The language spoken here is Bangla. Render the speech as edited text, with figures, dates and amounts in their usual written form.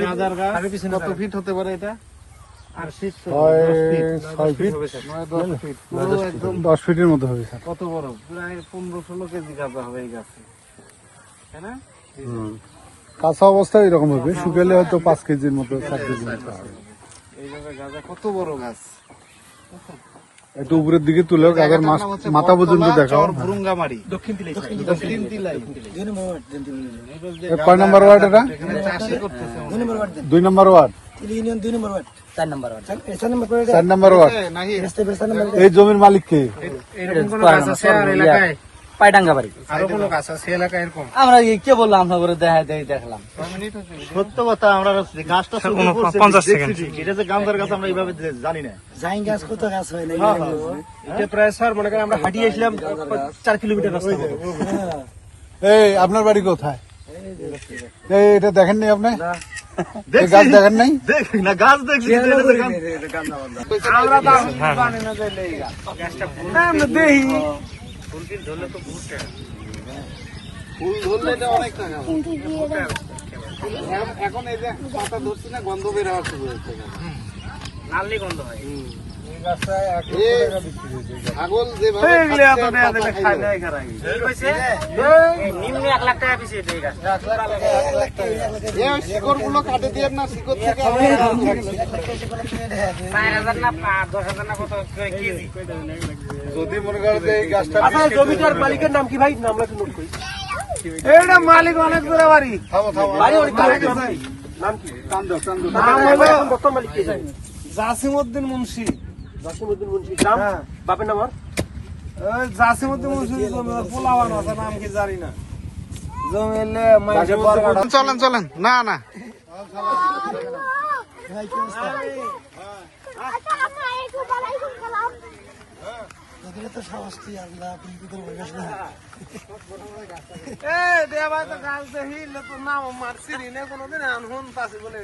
গাজার গাছ কত ফিট হতে পারে এটা? আর 10 ফিটের মতো হবে স্যার। কত বড়? প্রায় 15-16 কেজি গাঁজা হবে এই গাছে, তাই না? কাঁচা অবস্থায় এরকম হবে, শুকালে হয়তো 5 কেজির মতো 4 কেজির মতো হবে। এইভাবে গাঁজা কত বড় গাছ। একটু উপরের দিকে তুলে গাছের মাথা পর্যন্ত দেখাও। ভুরুঙ্গামারি, দক্ষিণ তিলাই। দক্ষিণ তিলাই। কয় নাম্বার ওয়ার্ড এটা? এখানে চাষই করতেছে 2 নম্বর ওয়ার্ড। 4 number ward. 4 নম্বর ওয়ার্ড। নাহি। এই জমির মালিক কে? এরকম কোন গাছ আছে আর এলাকায়? পায়ডাঙ্গা বাড়ি। আরো কোন গাছ আছে এলাকায় এরকম? আমরা কে বললাম আমরা করে দেখলাম। সত্য কথা, আমরা গাছটা 50 সেকেন্ড। এটা যে গান্ধার গাছ আমরা এইভাবে জানি না। জাইন গাছ কত গাছ হয় না? এটা প্রায় স্যার মনে করেন আমরা হাঁটিয়ে আসলাম 4 কিলোমিটার রাস্তা। এই আপনার বাড়ি কোথায়? এই এটা দেখেননি আপনি? এই গাছ দেখেন নাই? দেখি না, গাছ দেখছি। আমরা তো জানি না যে এই গাছ। আমরা দেখি ফুল ধরলে এটা অনেক টাকা। এখন এই যে পাতা ধরছি না, গন্ধ বের হওয়া শুরু হয়েছে। নালি গন্ধ হয়। এই গাছটায় 1 লক্ষ টাকা বিক্রি হয়েছে। ছাগল যেভাবে খায় না এখানে। নিম্ন 1 লাখ টাকা পিছিয়ে এই গাছ। 1 লাখ টাকা, 1 লাখ টাকা। এই শিকড়গুলো কাটে দিয়ে না, শিকড় থেকে 4000 না 10000 না কত কেজি? যদি মনে করো যে এই গাছটা আচ্ছা, জমিটার মালিকের নাম কি ভাই? নামটা একটু নোট করি। এইটা মালিক অনেক দূরে বাড়ি। বাড়ি অনেক দূরে। নাম কি? নাম হলো বর্তমান মালিক কে জানেন? জাসিমউদ্দিন মুন্সি। জসিমউদ্দিন মুন্সি। নাম? হ্যাঁ। বাপের নাম আর? ওই জাসিমউদ্দিন মুন্সি জমিদার পোলাওয়ান আছে, নাম কি জানি না। জমিলে চলেন চলেন। না না গাছ দেখিলে তো নাম মারছি না কোনোদিন। আনহুন পাশে বলে